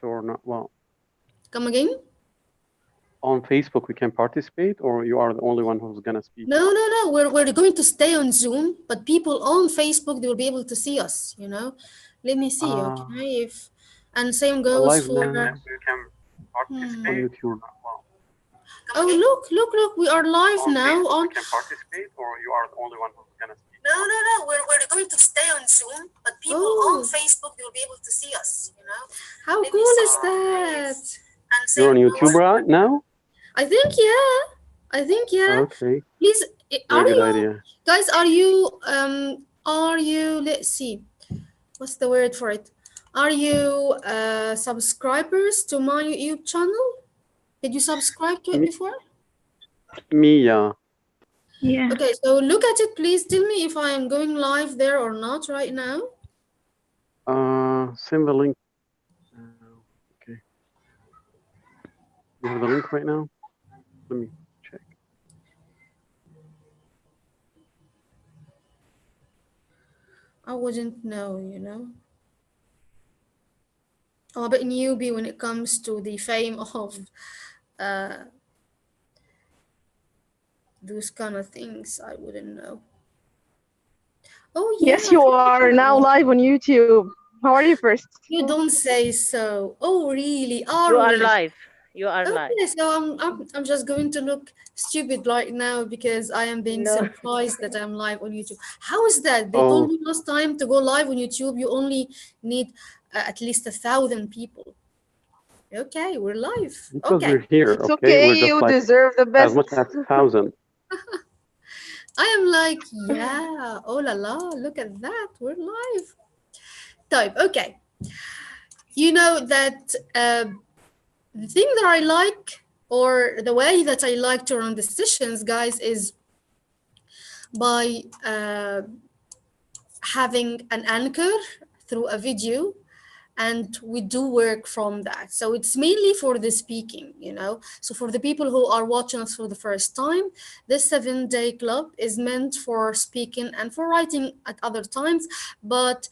or not? Well, Come again? on Facebook we can participate, or you are the only one who's gonna speak? No. We're going to stay on Zoom, but people on Facebook, they will be able to see us, you know. Let me see, okay, if, and same goes live now for you can participate on YouTube. Well, oh, look, we are live on now Facebook on we can participate, or you are the only one who's gonna speak? No, we're going to stay on Zoom, but people on Facebook, they will be able to see us, you know. How cool is that? And You're on same YouTube goes, right now? I think yeah. Okay, Please, very are good you idea. guys, are you, let's see, what's the word for it? Are you subscribers to my YouTube channel? Did you subscribe to it Me, before? yeah. Yeah. Okay, so look at it. Please tell me if I am going live there or not right now. Send the link. Okay. You have the link right now? Let me check. I wouldn't know, you know. I'm a bit newbie when it comes to the fame of uh, those kind of things. I wouldn't know. Oh yeah, Yes, you are now live on YouTube. How are you first? you don't say so. Oh really? You Are are we? live. You are live. Okay, so I'm just going to look stupid right now because I am being No. surprised that I'm live on YouTube. How is that? They told Oh, me last time to go live on YouTube, you only need at least 1,000 people. Okay, we're live. because Okay, we're here, It's okay? We're okay, just you like deserve the as best. much as 1,000. I am like, yeah, oh la la, look at that, we're live. Type, okay. You know that the thing that I like, or the way that I like to run the sessions, guys, is by having an anchor through a video, and we do work from that. So it's mainly for the speaking, you know. So for the people who are watching us for the first time, this 7-day club is meant for speaking and for writing at other times. But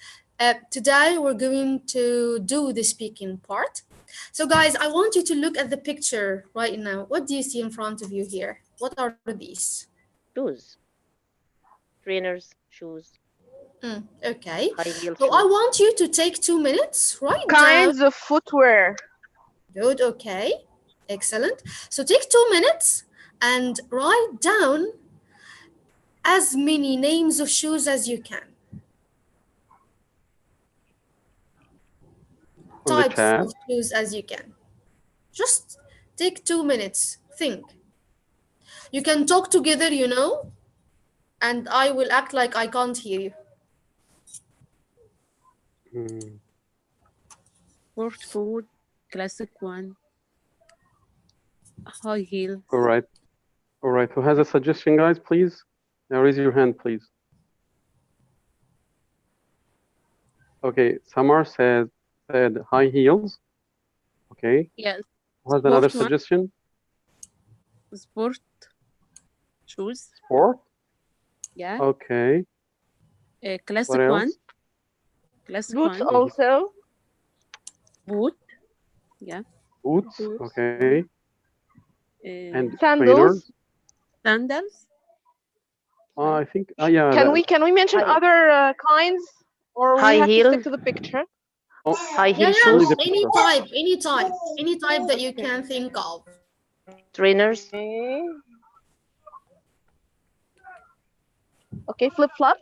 today we're going to do the speaking part. So guys, I want you to look at the picture right now. What do you see in front of you here? What are these? Shoes. Trainers, shoes, Okay. high heel So I shoes. want you to take 2 minutes, write down. Kinds of footwear. Good, okay. Excellent. So take 2 minutes and write down as many names of shoes as you can. On the Types chat. of shoes as you can. Just take 2 minutes. Think. You can talk together, you know, and I will act like I can't hear you. Sport food, classic one, high heel. All right. All right. Who has a suggestion, guys, please? Now raise your hand, please. Okay. Samar said high heels. Okay. Yes. Who has another Sport one. suggestion? Sport shoes. Sport. Yeah. Okay. Classic What one. else? Classic Boots one. also. Boot. Yeah. Boots. Boots. Okay. And Sandals. trainers. Sandals. I think. Yeah. Can we mention other kinds, or we High have to heel. stick to the picture? Oh, High heel Yeah, shoes. any type that you can think of. Trainers. Okay. Okay, flip flop.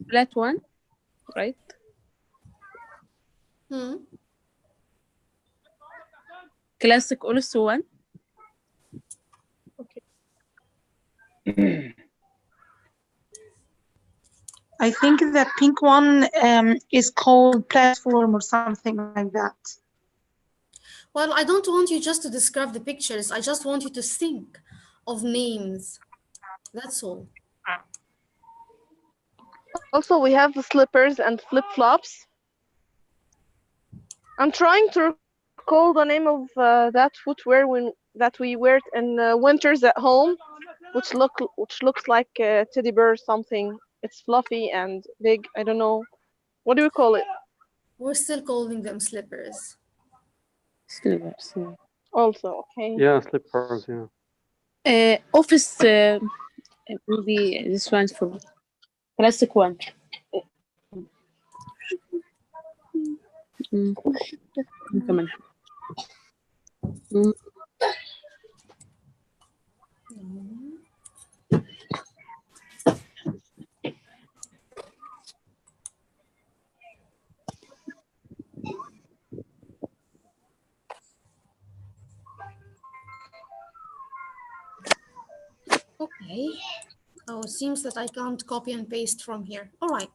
Flat one. Right. Classic also one. I think the pink one is called platform or something like that. Well, I don't want you just to describe the pictures. I just want you to think of names. That's all. Also, we have the slippers and flip flops. I'm trying to recall the name of that footwear that we wear in winters at home, which looks like a teddy bear or something. It's fluffy and big. I don't know. What do we call it? We're still calling them slippers. Slippers. Yeah. Also, okay. Yeah, slippers. Yeah. Office movie. This one's for classic one. كمان. Okay. Oh, it seems that I can't copy and paste from here. All right.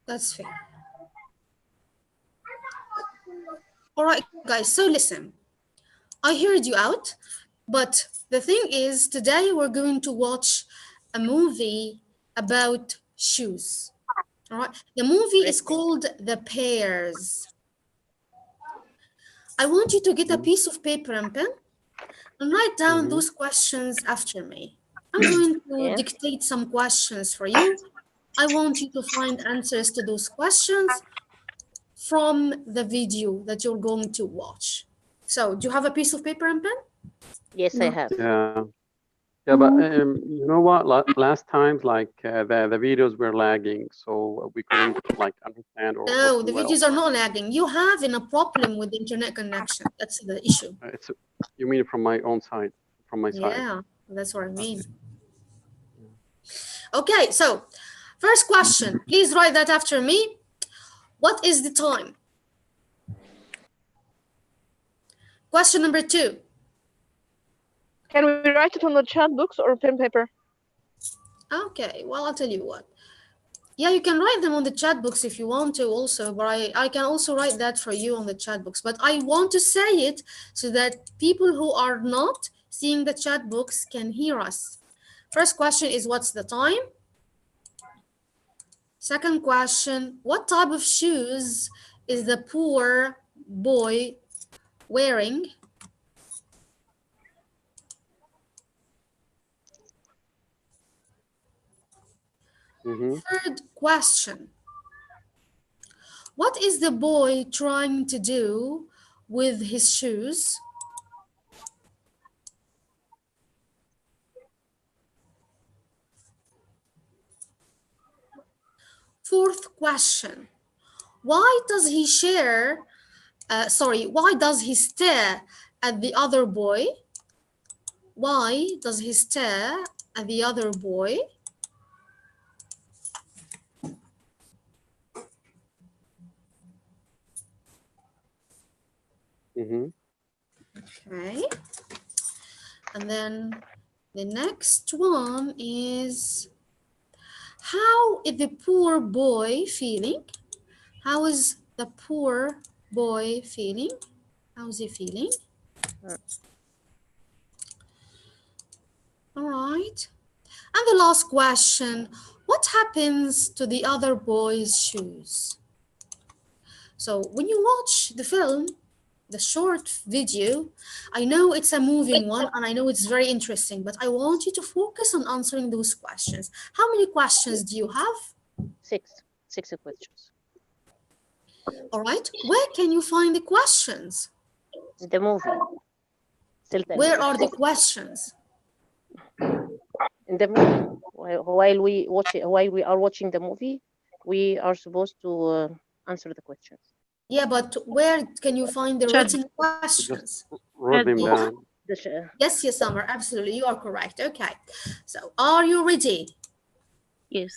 That's fair. All right, guys, so listen. I heard you out, but the thing is, today we're going to watch a movie about shoes. All right. The movie is called The Pairs. I want you to get a piece of paper and pen and write down those questions after me. I'm going to dictate some questions for you. I want you to find answers to those questions from the video that you're going to watch. So, do you have a piece of paper and pen? Yes, I have. Yeah. Yeah, but you know what? Last times, like the videos were lagging, so we couldn't like understand or No, the well. videos are not lagging. You have a problem with the internet connection. That's the issue. It's you mean from my own side, from my side? Yeah, that's what I mean. Okay, so first question. Please write that after me. What is the time? Question number 2. Can we write it on the chat box or pen paper? Okay, well, I'll tell you what. Yeah, you can write them on the chat box if you want to also, but I can also write that for you on the chat box. But I want to say it so that people who are not seeing the chat box can hear us. First question is, what's the time? Second question, what type of shoes is the poor boy wearing? Third question, what is the boy trying to do with his shoes? Fourth question, why does he stare at the other boy? Why does he stare at the other boy? Okay. And then the next one is, how is the poor boy feeling? How is the poor boy feeling? How is he feeling? All right. And the last question, what happens to the other boy's shoes? So when you watch the film, the short video, I know it's a moving one and I know it's very interesting, but I want you to focus on answering those questions. How many questions do you have? 6 questions. All right. Where can you find the questions? The movie. Where are the questions? In the movie. While we are watching the movie, we are supposed to answer the questions. Yeah, but where can you find the written questions? Just wrote them down. Yes, Samar, absolutely. You are correct. Okay. So, are you ready? Yes.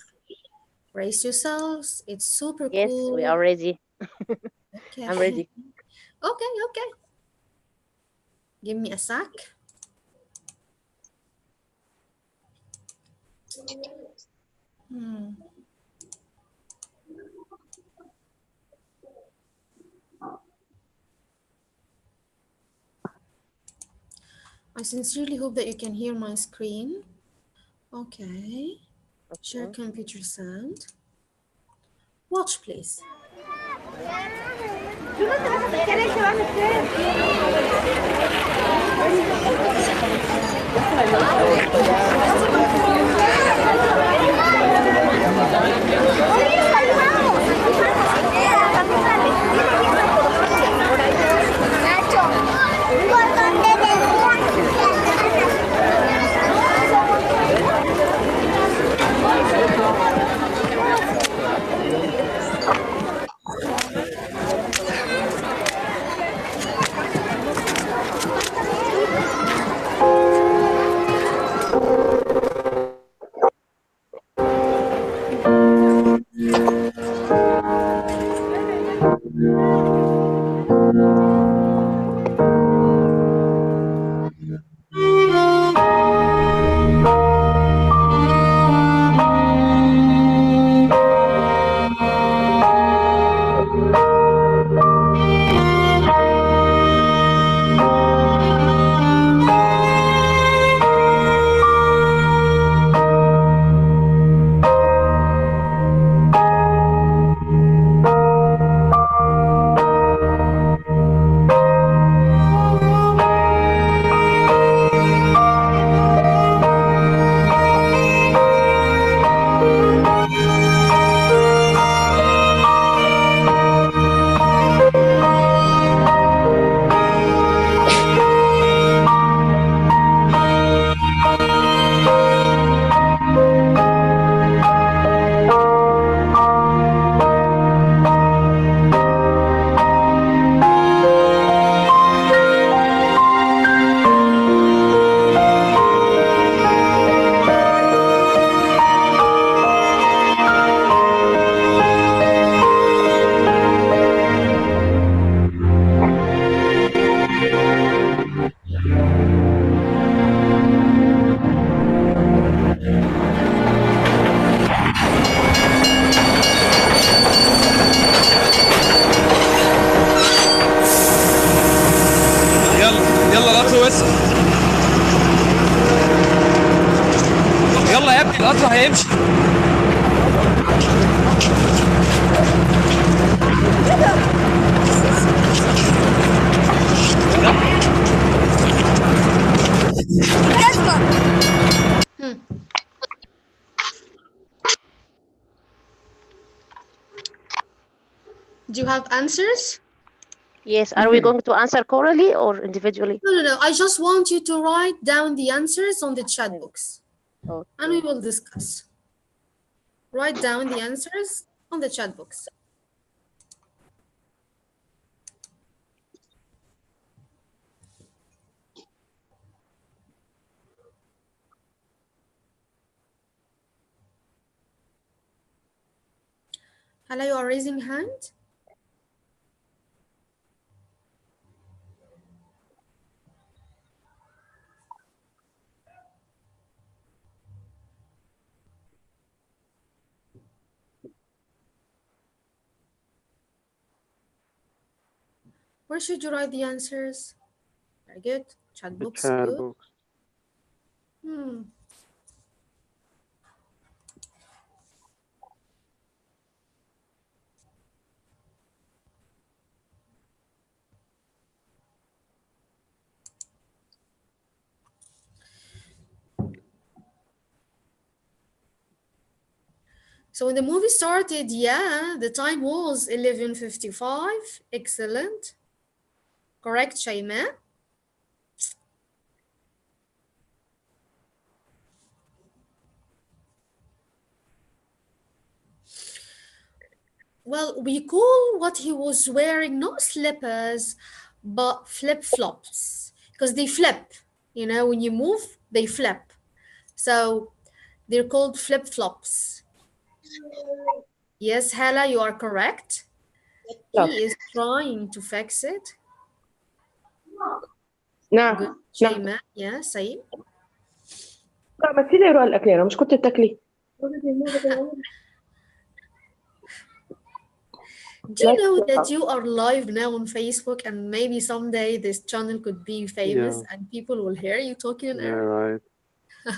Brace yourselves. It's super cool. Yes, we are ready. Okay. I'm ready. Okay. Give me a sec. I sincerely hope that you can hear my screen. Okay. Share computer sound. Watch, please. القطر هيمشي. Do you have answers? Yes. Are we going to answer corally or individually? No. I just want you to write down the answers on the chat box. Okay. And we will discuss. Write down the answers on the chat box. Hala, you are raising hand? Where should you write the answers? Very good. Chat box. Chat Good. box. So when the movie started, yeah, the time was 11:55. Excellent. Correct, Shayma? Well, we call what he was wearing not slippers, but flip-flops, because they flip. You know, when you move, they flip. So they're called flip-flops. Yes, Hala, you are correct. He is trying to fix it. Good. Shayma, yeah, Saeed. لا ما تسيبي يروح الاكل انا مش كنت تاكلي. Do you know that you are live now on Facebook and maybe someday this channel could be famous and people will hear you talking in Arabic? Right.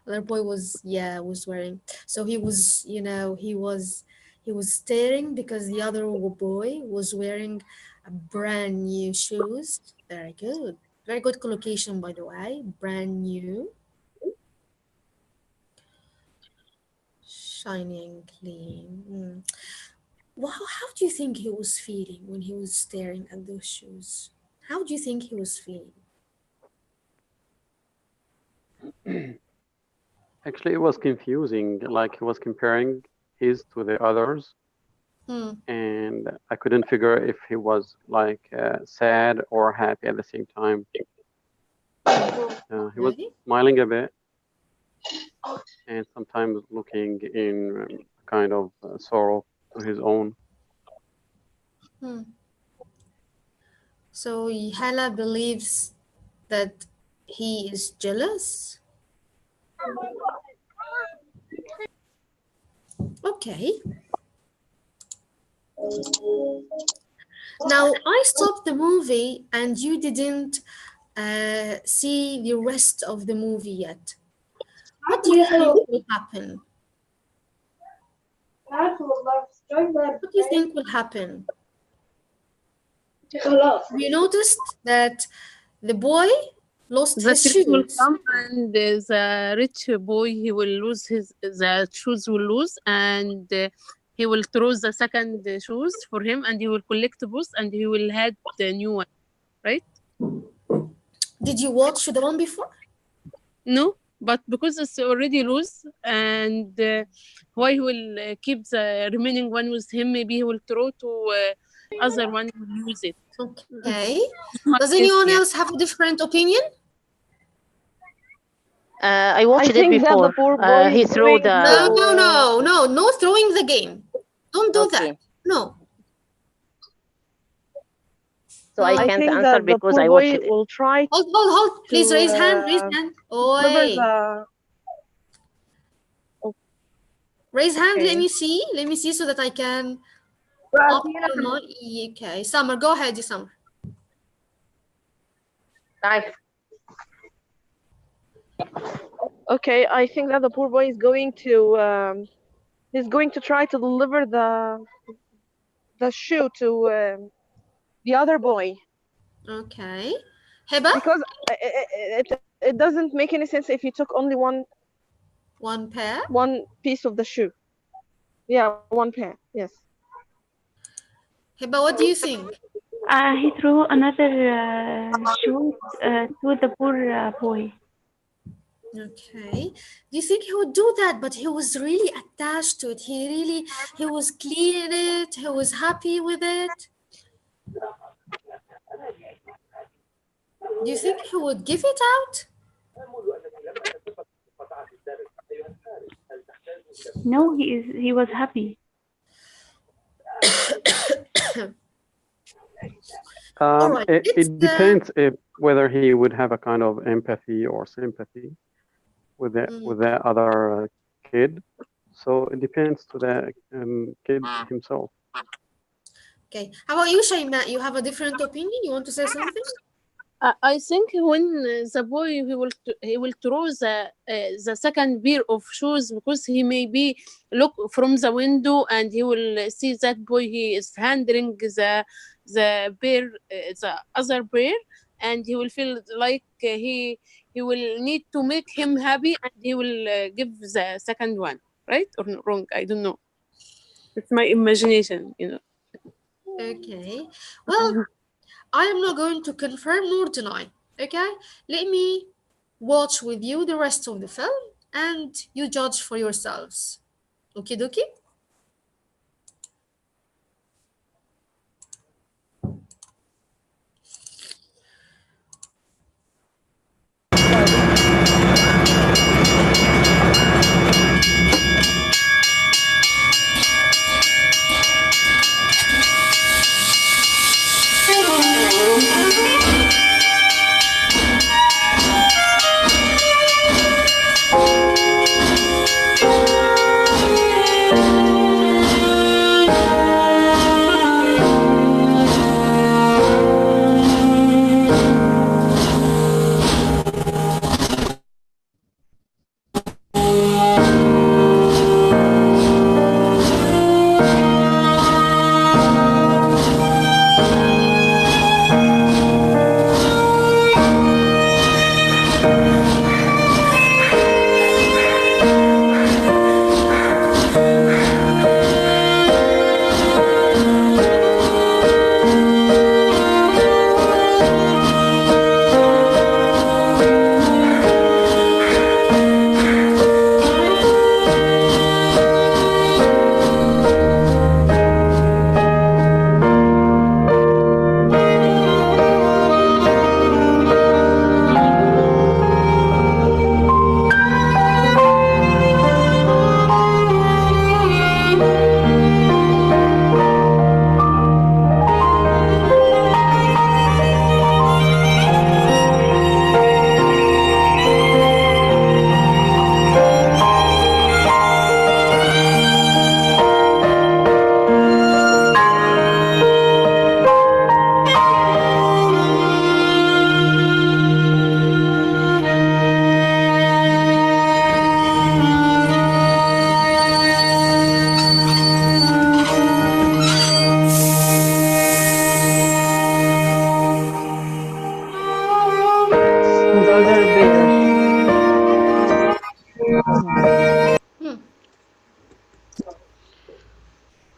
Other boy was wearing. So he was, he was staring because the other boy was wearing a brand new shoes. Very good. Very good collocation, by the way. Brand new. Shiny and clean. Wow, how do you think he was feeling when he was staring at those shoes? How do you think he was feeling? Actually, it was confusing. Like he was comparing his to the others, and I couldn't figure if he was like sad or happy at the same time. He was smiling a bit, and sometimes looking in kind of sorrow to his own. So Hala believes that he is jealous. Okay. Now I stopped the movie and you didn't see the rest of the movie yet. What do you think will happen? What do you think will happen? You noticed that the boy lost The his tree will shoes. come and the rich boy, he will lose the shoes will lose, and he will throw the second shoes for him, and he will collect both, and he will have the new one, right? Did you watch the one before? No, but because it's already loose, and why he will keep the remaining one with him? Maybe he will throw to other one will use it. Okay. Does anyone else have a different opinion? I watched it think that the before. poor boy He is threw going the. No throwing the game. Don't do that. Okay. No. So I can't think answer that the because poor I boy watched it. will try Hold. Please to, raise hand. deliver Oi. the Raise hand. Okay. Let me see so that I can. Okay. Samar, go ahead, Samar. Nice. Okay, I think that the poor boy is going to he's going to try to deliver the shoe to the other boy Okay. Heba? because it doesn't make any sense if you took only one pair. One piece of the shoe. Yeah, one pair. Yes. Heba, what do you think? He threw another shoe to the poor boy. Okay. Do you think he would do that? But he was really attached to it. He was cleaning it. He was happy with it. Do you think he would give it out? No, he was happy. Alright, it depends if whether he would have a kind of empathy or sympathy with the other kid. So it depends to the kid himself. Okay. How about you, Shaima? You have a different opinion? You want to say something? I think when the boy he will throw the second pair of shoes because he maybe look from the window and he will see that boy he is handling the pair the other pair, and he will feel like he will need to make him happy, and he will give the second one, right or wrong? I don't know. It's my imagination, you know. Okay. Well, I am not going to confirm nor deny. Okay? Let me watch with you the rest of the film and you judge for yourselves. Okie dokie?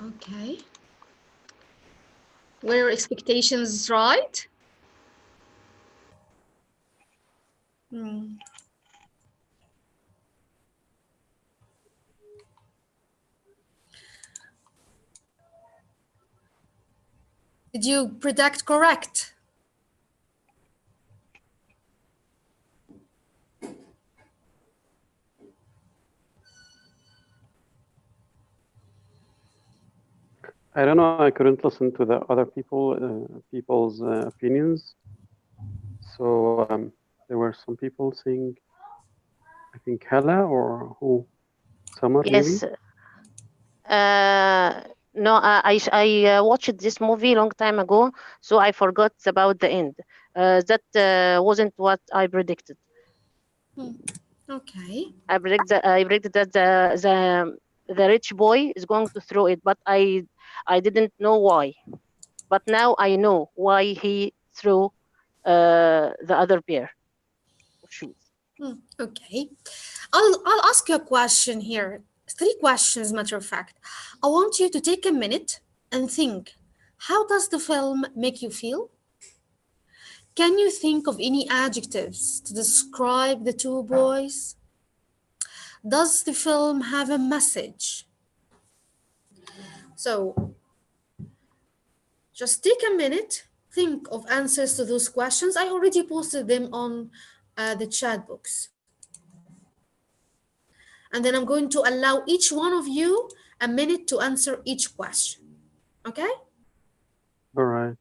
Okay. Were your expectations right? Did you predict correct? I don't know. I couldn't listen to the other people's opinions. So there were some people saying, I think Hala or who, Samar maybe. Yes. No, I watched this movie long time ago, so I forgot about the end. That wasn't what I predicted. Okay. I predicted that the rich boy is going to throw it, but I didn't know why. But now I know why he threw the other pair of shoes. Okay. I'll ask you a question here. 3 questions, matter of fact. I want you to take a minute and think, how does the film make you feel? Can you think of any adjectives to describe the 2 boys? Does the film have a message? So just take a minute, think of answers to those questions. I already posted them on the chat box. And then I'm going to allow each one of you a minute to answer each question. Okay? All right.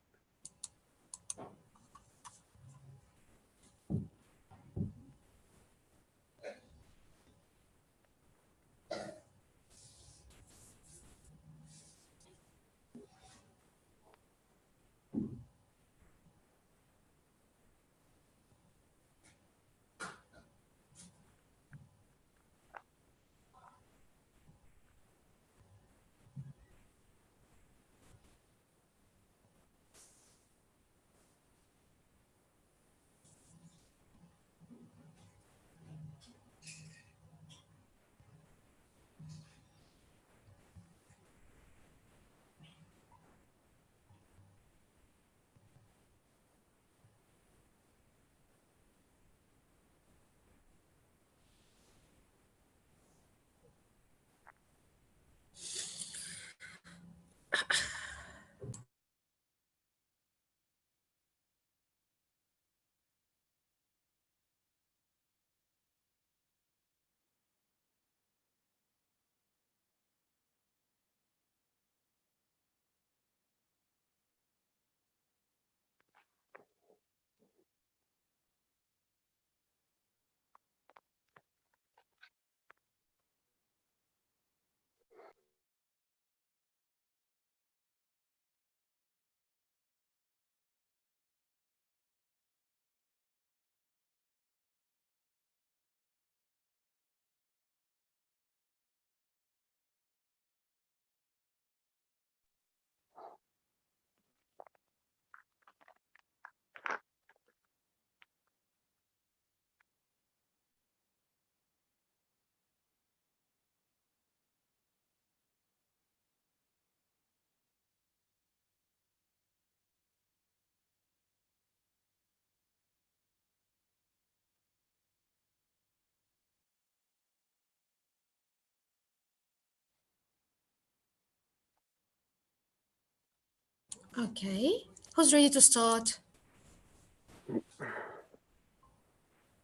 Okay. Who's ready to start?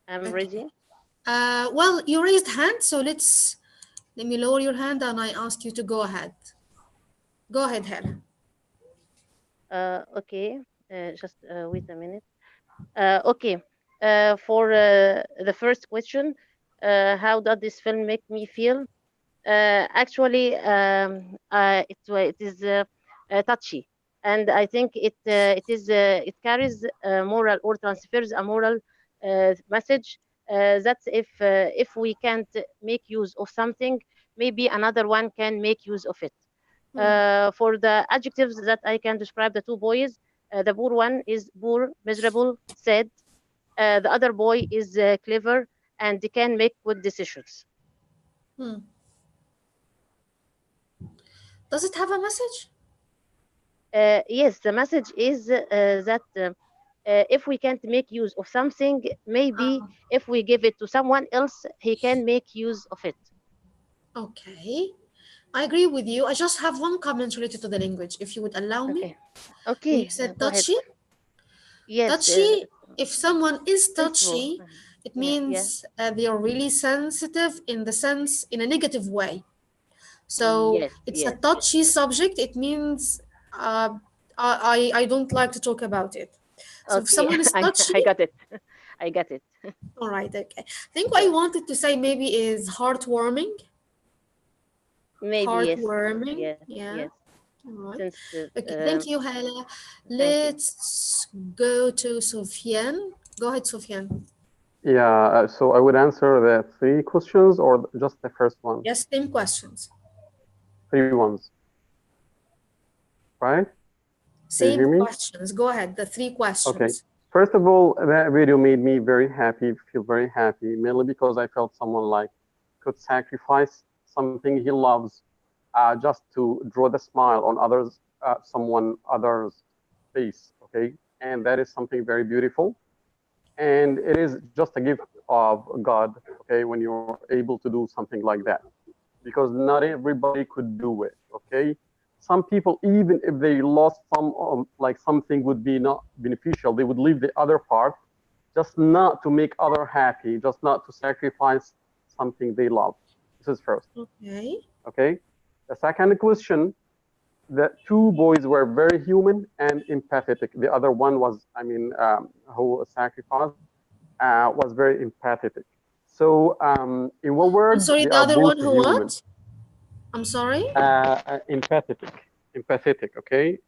I'm Okay. ready. Well, you raised hand, so let me lower your hand and I ask you to go ahead. Go ahead, Helen. Okay. Just wait a minute. Okay. For the first question, how does this film make me feel? Actually, it is touchy, and I think it carries a moral or transfers a moral message that if we can't make use of something, maybe another one can make use of it. For the adjectives that I can describe the 2 boys, the poor one is poor, miserable, sad. The other boy is clever and can make good decisions. Hmm. Does it have a message? Yes, the message is that if we can't make use of something, maybe if we give it to someone else, he can make use of it. Okay. I agree with you. I just have one comment related to the language, if you would allow me. Okay. When you Okay, said go ahead. touchy, Yes, if someone is sensible. touchy, it Yeah, yeah. means they are really sensitive in the sense, in a negative way. So Yes, it's a yes, touchy yes. subject. It means I don't like to talk about it. So if Okay, someone is touchy, I got it. I got it. all right, okay. I think what I wanted to say maybe is heartwarming. Maybe yes. Heartwarming, Yes, yeah. yes. All right. Sensitive. Okay, thank you, Hala. Thank you. Let's go to Sufyan. Go ahead, Sufyan. Yeah, so I would answer the three questions or just the first one? Yes, same questions. Three ones, right? Can you Same hear me? questions. Go ahead, the three Okay. questions. First of all, that video made me very happy, feel very happy, mainly because I felt someone like could sacrifice something he loves just to draw the smile on others, someone other's face. Okay, and that is something very beautiful, and it is just a gift of God. Okay, when you're able to do something like that, because not everybody could do it. Okay, some people, even if they lost some, like something would be not beneficial, they would leave the other part, just not to make other happy, just not to sacrifice something they love. This is first. Okay. Okay. The second question, the two boys were very human and empathetic. The other one was, who sacrificed, was very empathetic. So, in one I'm word, sorry, they the are other both one who human. what? I'm sorry? Empathetic, okay?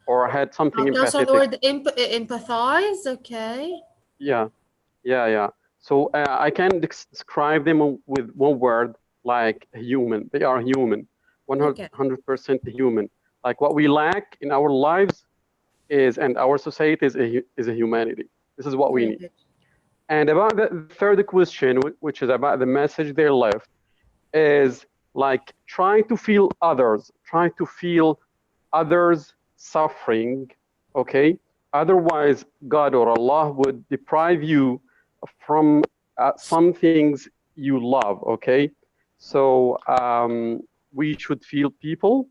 Or had something Okay, so the empathetic. word empathize, okay. Yeah. So I can describe them with one word, like human. They are human, Okay. 100% human. Like what we lack in our lives is, and our society is a humanity. This is what we Very need. good. And about the third question, which is about the message they left, is like trying to feel others suffering, okay? Otherwise, God or Allah would deprive you from some things you love, okay? So we should feel people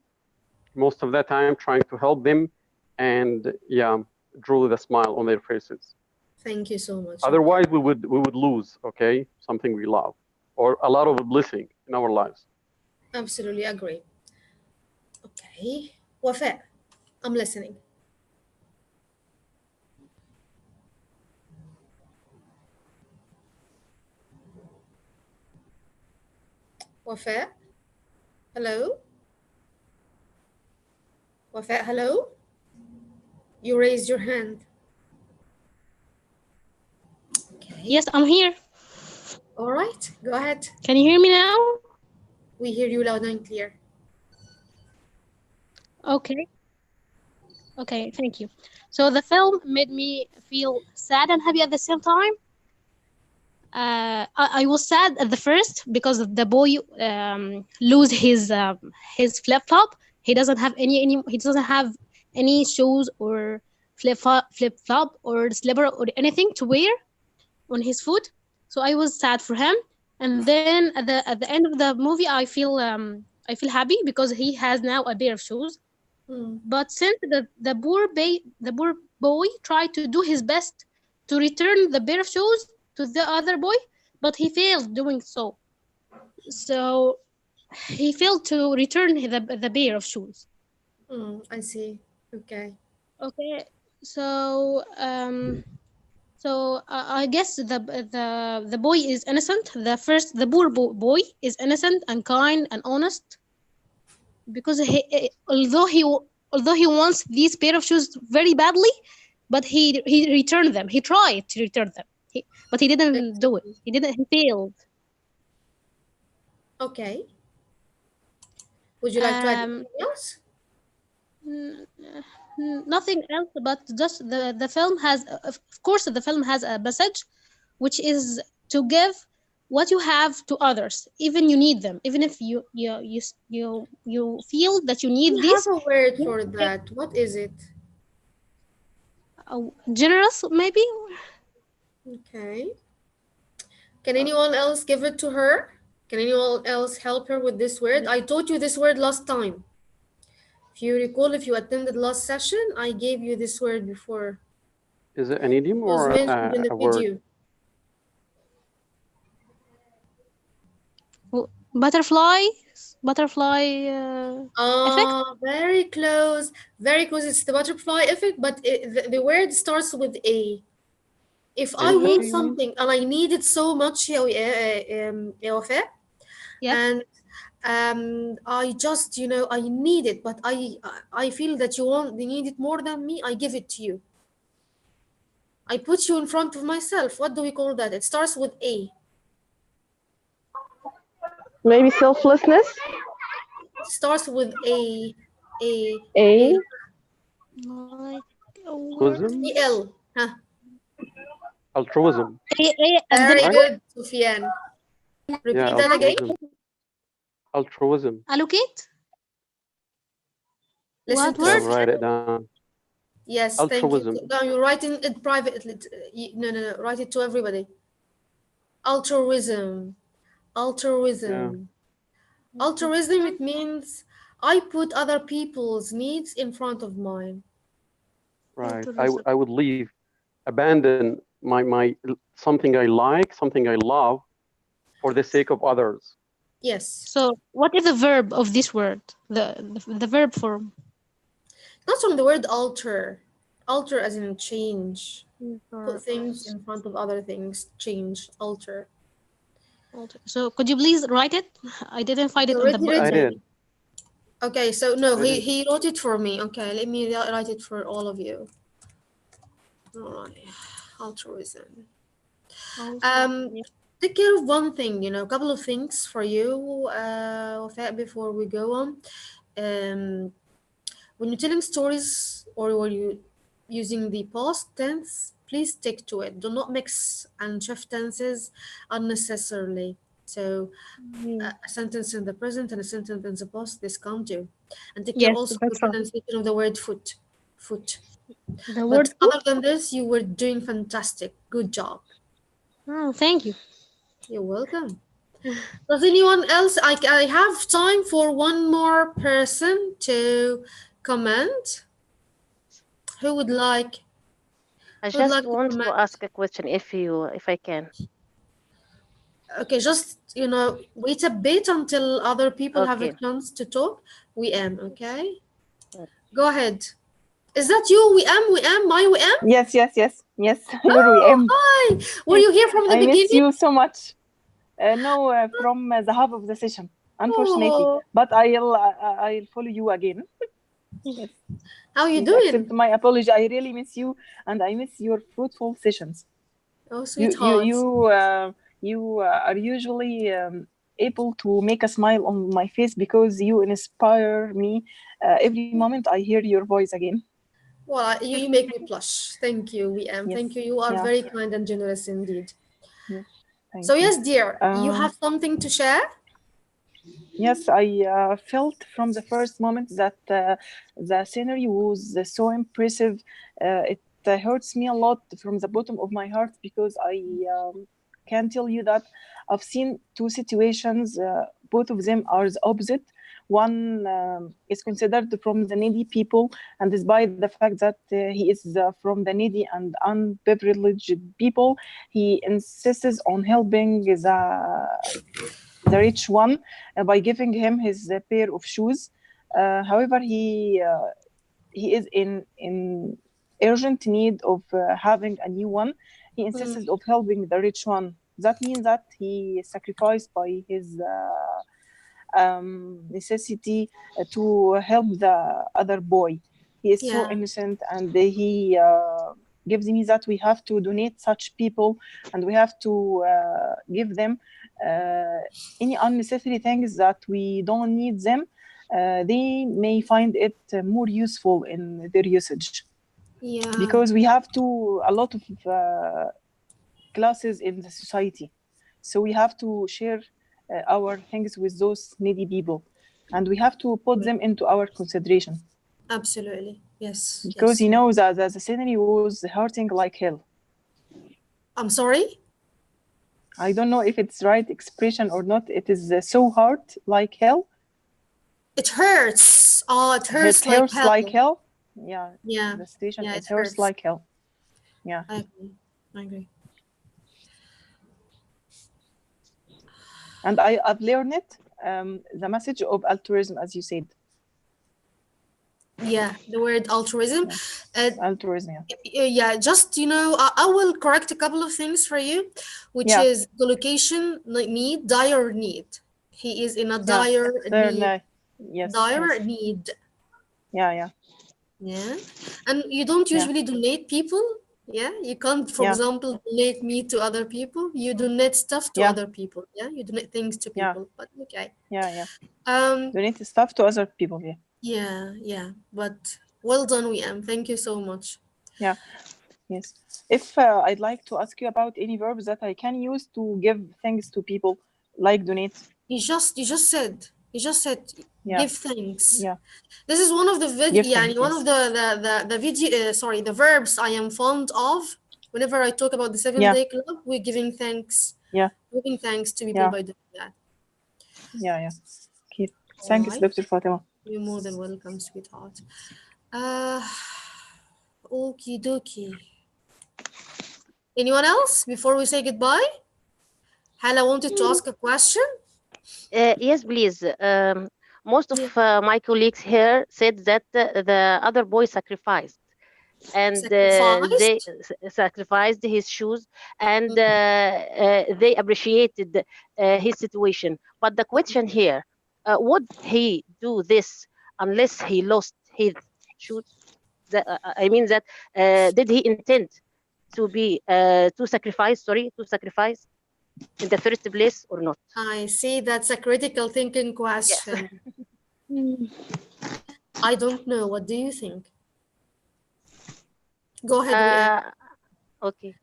most of the time, trying to help them and, yeah, draw the smile on their faces. Thank you so much. Otherwise, we would lose, okay, something we love, or a lot of blessing in our lives. Absolutely agree. Okay. Wafa, I'm listening. Wafa? Hello? Wafa, hello? You raised your hand. Okay. Yes, I'm here. All right, go ahead. Can you hear me now? We hear you loud and clear. Okay. Okay, thank you. So the film made me feel sad and happy at the same time. I was sad at the first because the boy lose his flip flop. He doesn't have any shoes or flip flop or slipper or anything to wear on his foot. So I was sad for him. And then at the end of the movie, I feel happy because he has now a pair of shoes. But since the poor boy tried to do his best to return the pair of shoes to the other boy, but he failed doing so. So he failed to return the pair of shoes. I see. Okay. Okay. So I guess the boy is innocent. The poor boy is innocent and kind and honest because although he wants these pair of shoes very badly, but he returned them. He tried to return them, but he didn't do it. He failed. Okay. Would you like to add anything else? Nothing else, but just the film has, of course, the film has a message, which is to give what you have to others, even you need them, even if you feel that you need We this. have a word for that. What is it? Generous, maybe. Okay. Can anyone else give it to her? Can anyone else help her with this word? I taught you this word last time. If you recall, if you attended last session, I gave you this word before. Is it an idiom It was or mentioned in the a word? video. Butterfly effect. Very close, very close. It's the butterfly effect, but the word starts with A. If I want Empathy? something and I need it so much, ya Wafa, Yep. and I just, I need it, but I feel that you need it more than me. I give it to you. I put you in front of myself. What do we call that? It starts with A. Maybe selflessness. It starts with A. A. Like a word. Altruism? E-L. Huh. Altruism. And then Very Right? good, Sufyan. Repeat Yeah, that again. altruism. Altruism. allocate. Listen What to Yeah, word? Sufyan. write it down. Yes, thank you. Altruism. Now you're writing it privately. No. Write it to everybody. Altruism. Altruism. Altruism, it means I put other people's needs in front of mine. Right. Altruism. I would abandon my something I like, something I love, for the sake of others. Yes. So what is the verb of this word? The verb form. That's from the word alter. Alter as in change. Put things in front of other things. Change. Alter. So could you please write it? I didn't find it You on the already I read book. did. Okay, so no, I did. he wrote it for me. Okay, let me write it for all of you. All right. Altruism. Take care of one thing, a couple of things for you, Wafa, before we go on. When you're telling stories or when you're using the past tense, please stick to it. Do not mix and shift tenses unnecessarily. So a sentence in the present and a sentence in the past, this can't do. And take care Yes, also of the that's right. pronunciation of the word foot. Foot. The word But other than this, you were doing fantastic. Good job. Oh, thank you. You're welcome. Does anyone else? I have time for one more person to comment. Who would like? I Who would just like to want to comment? ask a question if I can. Okay, just wait a bit until other people have a Okay. chance to talk. Weam, okay? Okay. Go ahead. Is that you, Weam? My Weam? Yes. You're Oh, Weam. hi. Were you here from the I miss beginning? you so much. No, from the half of the session, unfortunately. Oh, But I'll follow you again. Yes. how you Please accept doing? my apology. I really miss you, and I miss your fruitful sessions. Oh, sweetheart. You are usually able to make a smile on my face because you inspire me every moment I hear your voice again. Well, you make me blush. Thank you, Weam. Yes. Thank you. You are Yeah. very kind and generous indeed. Yes. Thank So you. yes, dear, you have something to share? Yes, I felt from the first moment that the scenery was so impressive. It hurts me a lot from the bottom of my heart because I can tell you that I've seen two situations. Both of them are the opposite. One is considered from the needy people, and despite the fact that he is from the needy and unprivileged people, he insists on helping the rich one by giving him his pair of shoes. However, he is in urgent need of having a new one. He insisted of helping the rich one. That means that he sacrificed by his necessity to help the other boy. He is so Yeah. innocent, and he gives me that we have to donate such people, and we have to give them any unnecessary things that we don't need them. They may find it more useful in their usage. Yeah. Because we have a lot of classes in the society. So we have to share our things with those needy people, and we have to put them into our consideration. Absolutely. Yes. Because yes. you know that the scenery was hurting like hell. I'm sorry? I don't know if it's right expression or not. It is so hard like hell. It hurts. Oh, it hurts, It hurts like like hell. hell. Yeah. Yeah. The station, Yeah, it hurts like hell. Yeah. I agree. I agree. And I've learned it, the message of altruism, as you said. Yeah, the word altruism. Altruism, yeah. Yeah, just, I will correct a couple of things for you, which Yeah. is the location, need, dire need. He is in a dire need. Yes. Dire yes. need. Yeah. Yeah. And you don't usually donate people. Yeah. You can't, for example, donate meat to other people. You donate stuff to other people. Yeah. You donate things to people. But okay. Yeah. Donate stuff to other people. Yeah. But well done, Weam. Thank you so much. Yeah. Yes. If I'd like to ask you about any verbs that I can use to give things to people, like donate. You just said give thanks. Yeah. This is one of the one of the video the verbs I am fond of. Whenever I talk about the 7-day club, we're giving thanks. Yeah. Giving thanks to people by doing that. Yeah. Okay. Thanks, Dr. Fatima. You're more than welcome, sweetheart. Okie dokie. Anyone else before we say goodbye? Hala wanted to ask a question. Yes, please. Most of my colleagues here said that the other boy sacrificed, and they sacrificed his shoes, and they appreciated his situation. But the question here, would he do this unless he lost his shoes? I mean that did he intend to sacrifice in the first place or not? I see, that's a critical thinking question. Yes. I don't know. What do you think? Go ahead. Okay.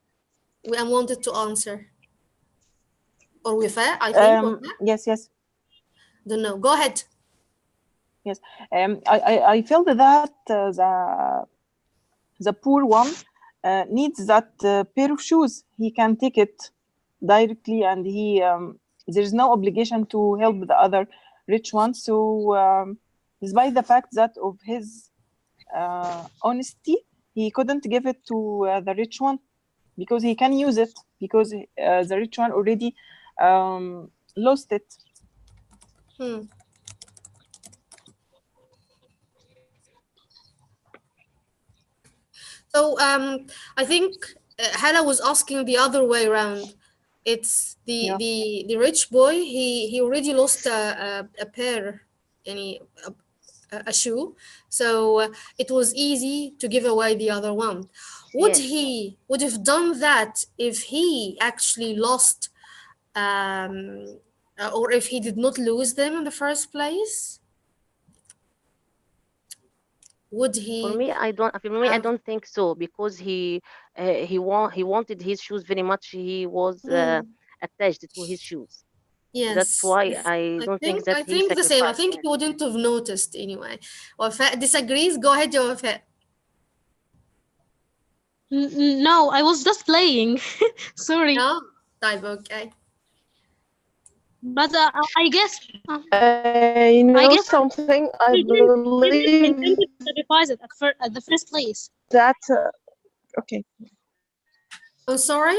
We wanted to answer. Or Wifa, I think. Yes. Don't know. Go ahead. Yes. I felt that the poor one needs that pair of shoes. He can take it directly, and he there's no obligation to help the other rich one. So despite the fact that of his honesty, he couldn't give it to the rich one because he can use it, because the rich one already lost it. So I think Hala was asking the other way around. It's the rich boy. He already lost a pair, a shoe. So it was easy to give away the other one. He would have done that if he actually lost, or if he did not lose them in the first place? Would he? For me, I don't think so, because he wanted his shoes very much. He was attached to his shoes. Yes, that's why I don't think that I think the same. I think he wouldn't have noticed anyway. Wafa disagrees. Go ahead, Wafa. No, I was just playing. Sorry. No, type okay. But I guess something. I believe intended to sacrifice it at the first place. That okay. Oh, sorry.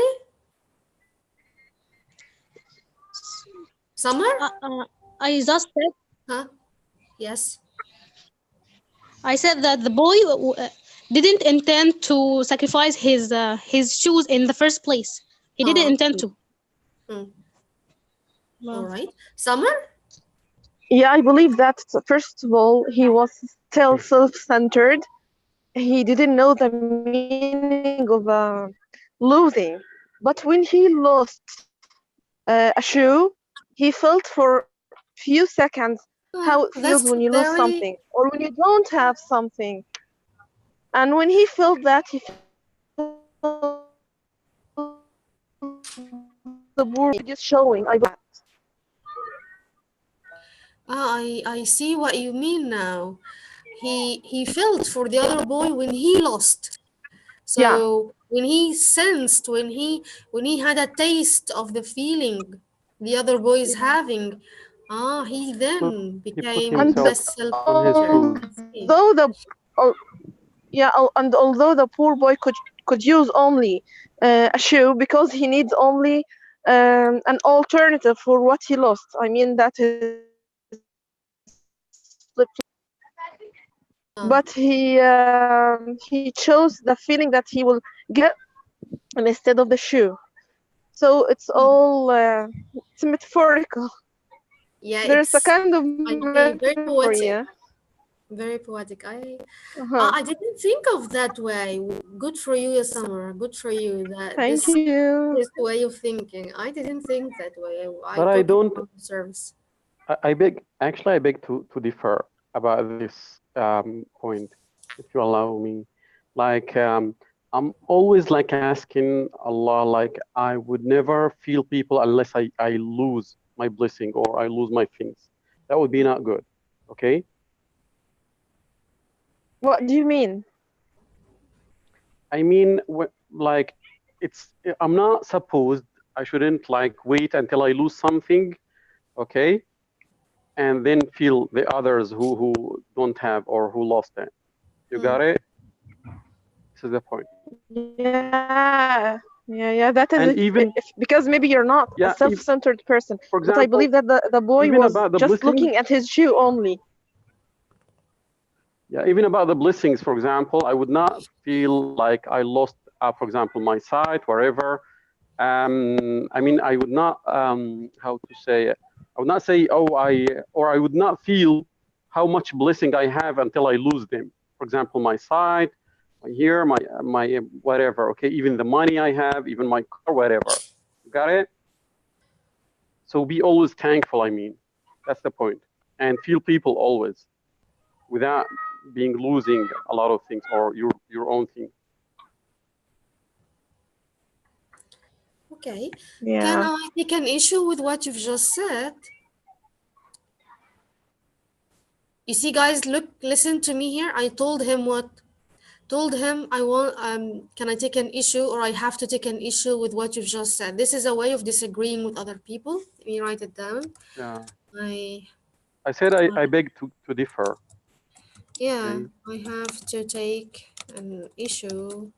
Samar? I just said. Huh? Yes. I said that the boy didn't intend to sacrifice his shoes in the first place. He didn't intend to. All right. Samar? Yeah, I believe that first of all, he was still self-centered. He didn't know the meaning of losing. But when he lost a shoe, he felt for a few seconds how it feels when you lose something or when you don't have something. And when he felt that, he felt the poor is showing. I see what you mean now. He felt for the other boy when he lost. Yeah. So when he sensed, when he had a taste of the feeling the other boy is having, he then He put became And himself less on his self-centered. shoes. I see. although the oh, yeah, and although the poor boy could use only a shoe because he needs only an alternative for what he lost. I mean that is but he chose the feeling that he will get instead of the shoe. So it's all it's metaphorical. Yeah, There's a kind of I agree, very metaphor, poetic. yeah. Very poetic. Uh-huh. I didn't think of that way. Good for you, ya Samar. Good for you. That Thank this you. is the way of thinking. I didn't think that way. I But I took it don't. from the service. I beg. Actually, I beg to differ about this point, if you allow me. Like, I'm always like asking Allah, like I would never feel people unless I lose my blessing or I lose my things. That would be not good. Okay. What do you mean? I mean, like, I'm not supposed. I shouldn't like wait until I lose something. Okay. And then feel the others who don't have or who lost it. You got it? This is the point. Yeah. That is And even because maybe you're not a self-centered person. For But I example, believe that the boy even was about the just blessings, looking at his shoe only. yeah, even about the blessings, for example, I would not feel like I lost, for example, my sight, wherever. I mean, I would not, how to say it? I would not say, or I would not feel how much blessing I have until I lose them. For example, my sight, my hair, my whatever. Okay, even the money I have, even my car, whatever. You got it? So be always thankful. I mean, that's the point, and feel people always, without being losing a lot of things or your own thing. Okay. Yeah. Can I take an issue with what you've just said? You see, guys, listen to me here. I told him what? Told him I want. Can I take an issue, or I have to take an issue with what you've just said? This is a way of disagreeing with other people. Let me write it down. Yeah. I said I beg to differ. Yeah, okay. I have to take an issue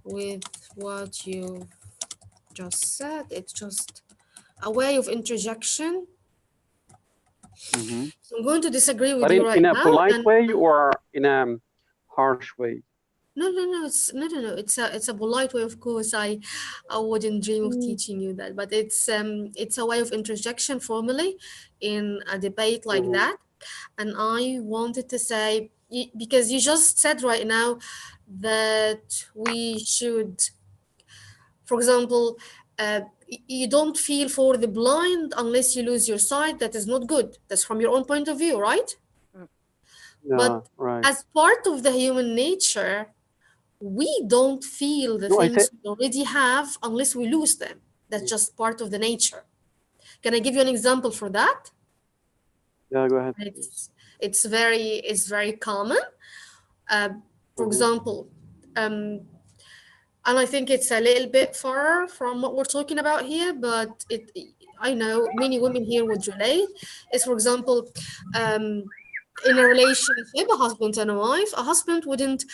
with what you just said. It's just a way of interjection. Mm-hmm. So I'm going to disagree with but you right in a now. polite way or in a harsh way? No. It's a polite way, of course. I wouldn't dream of teaching you that, but it's a way of interjection formally in a debate like that. And I wanted to say, because you just said right now that we should, for example, you don't feel for the blind unless you lose your sight. That is not good. That's from your own point of view, right? Yeah, but right. as part of the human nature, we don't feel the things we already have unless we lose them. That's just part of the nature. Can I give you an example for that? Yeah, go ahead. It's very common. For example, and I think it's a little bit far from what we're talking about here, but I know many women here would relate. Is, for example, in a relationship, a husband and a wife, a husband wouldn't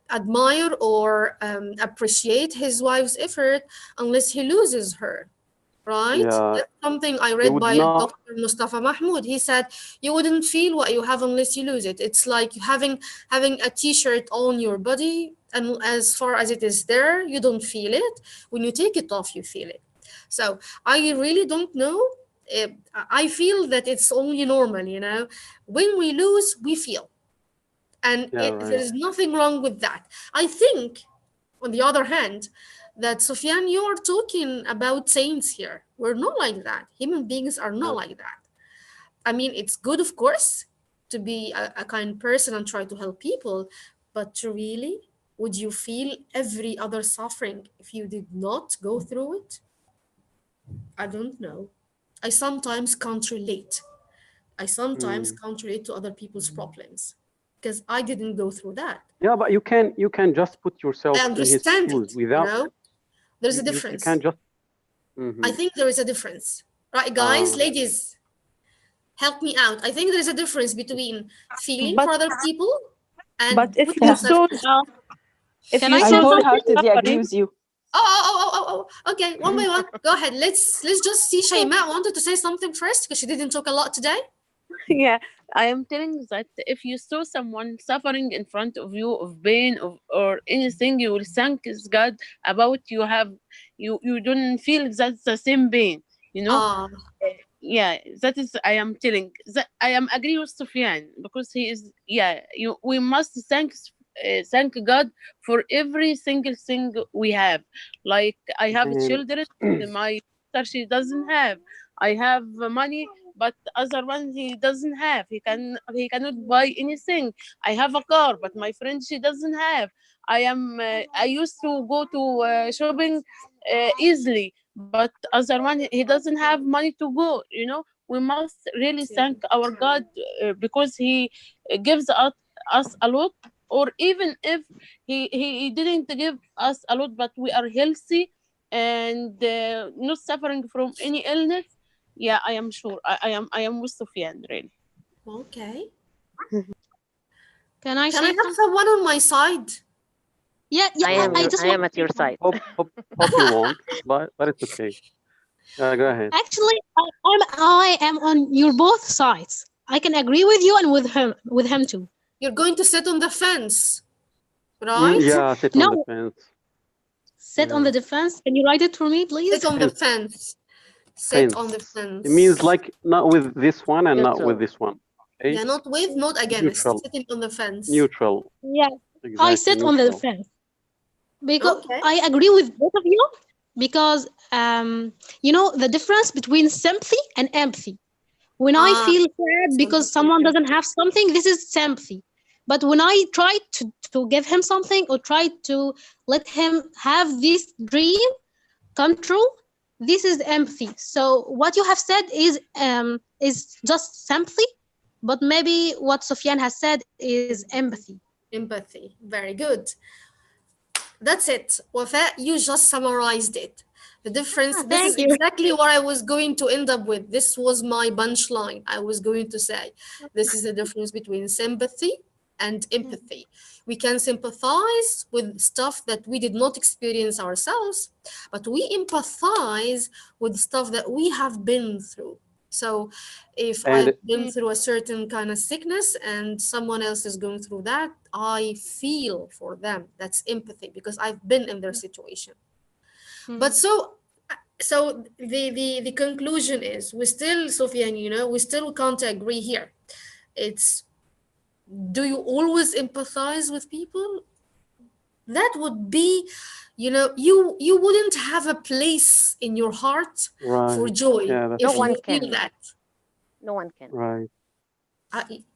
admire or appreciate his wife's effort unless he loses her. Right? Yeah. That's something I read by Dr. Mustafa Mahmoud. He said, you wouldn't feel what you have unless you lose it. It's like having a t-shirt on your body, and as far as it is there, you don't feel it. When you take it off, you feel it. So I really don't know. I feel that it's only normal, when we lose, we feel. And there is nothing wrong with that. I think, on the other hand, that Sufyan, you are talking about saints here. We're not like that. Human beings are not like that. I mean, it's good, of course, to be a kind person and try to help people, but to really would you feel every other suffering if you did not go through it? I don't know. I sometimes can't relate. I sometimes can't relate to other people's problems because I didn't go through that. Yeah, but you can just put yourself I in his understand shoes it, without There's a you difference. can just I think there is a difference. Right, guys, ladies, help me out. I think there is a difference between feeling for But other people and but if putting you yourself. if Can you I I say something? wholeheartedly agree with you. Oh. Okay, one by one. Go ahead. Let's just see. Shayma wanted to say something first because she didn't talk a lot today. Yeah, I am telling that if you saw someone suffering in front of you of pain or anything, you will thank God about you don't feel that's the same pain, you know. Yeah, that is I am telling that I am agree with Sufyan because he is we must thank God for every single thing we have. Like I have children, my sister she doesn't have. I have money, but other one he doesn't have. He cannot buy anything. I have a car, but my friend she doesn't have. I used to go to shopping easily, but other one he doesn't have money to go. You know, we must really thank our God because he gives us a lot. Or even if he didn't give us a lot, but we are healthy and not suffering from any illness. Yeah, I am sure. I am with Sufyan, really. Okay. Can I Can say I have someone on my side? Yeah, I am at your side. hope you won't, but it's okay. Go ahead. Actually, I am on your both sides. I can agree with you and with him too. You're going to sit on the fence, right? Yeah, sit on the fence. Sit on the defense. Can you write it for me, please? Sit on the fence. Sit on the fence. It means like not with this one and not with this one. Okay? Yeah, not with, not against. Neutral. Sitting on the fence. Neutral. Yeah, exactly, I sit on the neutral. defense because I agree with both of you because you know the difference between sympathy and empathy. When I feel sad because someone doesn't have something, this is sympathy. But when I try to give him something or try to let him have this dream come true, this is empathy. So what you have said is just sympathy, but maybe what Sufyan has said is empathy. Empathy. Very good. That's it. Wafa, you just summarized it. The difference, this is exactly what I was going to end up with. This was my punchline. I was going to say, this is the difference between sympathy and empathy. We can sympathize with stuff that we did not experience ourselves, but we empathize with stuff that we have been through. So if I've been through a certain kind of sickness and someone else is going through that, I feel for them. That's empathy because I've been in their situation. But so the conclusion is we still, Sufyan, you know, we still can't agree here. It's, do you always empathize with people? That would be, you know, you wouldn't have a place in your heart for joy if you feel that. No one can. Right.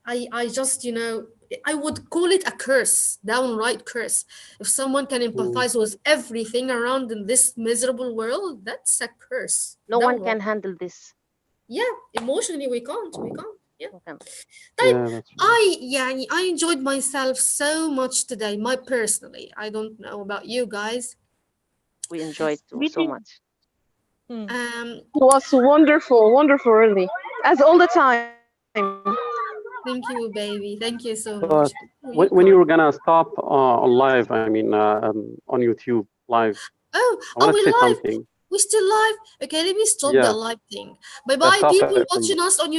I just, you know, I would call it a curse, downright curse. If someone can empathize with everything around in this miserable world, that's a curse. No one can handle this. Yeah, emotionally we can't. Yeah. Yeah, I enjoyed myself so much today, personally. I don't know about you guys. We enjoyed too so much. It was wonderful, really, as all the time. Thank you, baby. Thank you so But much. when you were gonna stop on live, I mean, on YouTube live. I want to we say live? something. We still live? Okay, let me stop the live thing. Bye-bye, Stop people it. watching us on